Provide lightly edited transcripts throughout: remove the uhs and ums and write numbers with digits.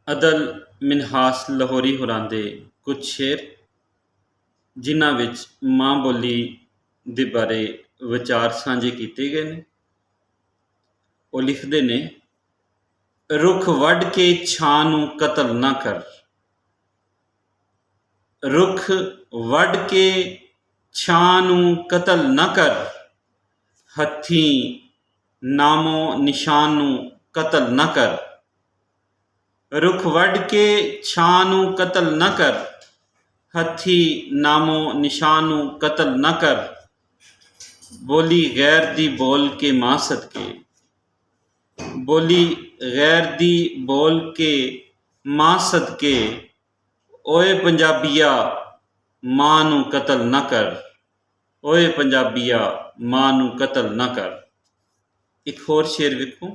अदल मिनहास लाहौरी होरां दे कुछ शेर जिन्हां विच मां बोली दे बारे विचार सांझे कीते गए ने। वो लिखते ने, रुख वढ़ के छां नूं कतल ना कर, रुख वढ़ के छां नूं कतल ना कर, हत्थीं नामो निशान नूं कतल ना कर। रुख वढ़ के छां नूं कतल ना कर, हत्थी नामो निशान नूं कतल ना कर। बोली गैर दी बोल के मां सदके, बोली गैर दी बोल के मां सदके, ओए पंजाबिया मां नूं कतल ना कर, ओए पंजाबिया मां नूं कतल ना कर। एक होर शेर वेखो,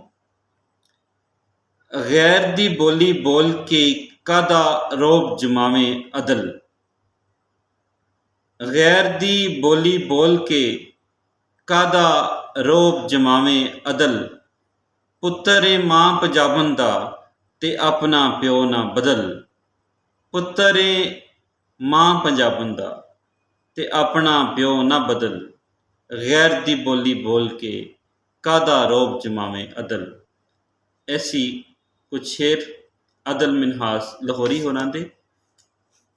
गैर दी बोली बोल के कादा रोब जमावें अदल, गैर दी बोली बोल के कादा रोब जमावें अदल। पुत्तर ए मां पंजाबन दा ते अपना प्यो ना बदल, पुत्तर ए मां पंजाबन दा ते अपना प्यो ना बदल। गैर दी बोली बोल के कादा रोब जमावें अदल। ऐसी कुछ शेर अदल मिनहास लाहौरी होरां दे,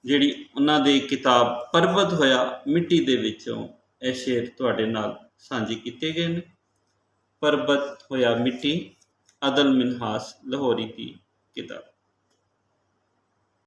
जिहड़ी उन्हां दी किताब परबत होया मिट्टी दे विचों ਇਹ शेर तुहाडे नाल सांझे कीते गए ने। परबत होया मिट्टी अदल मिनहास लाहौरी की किताब।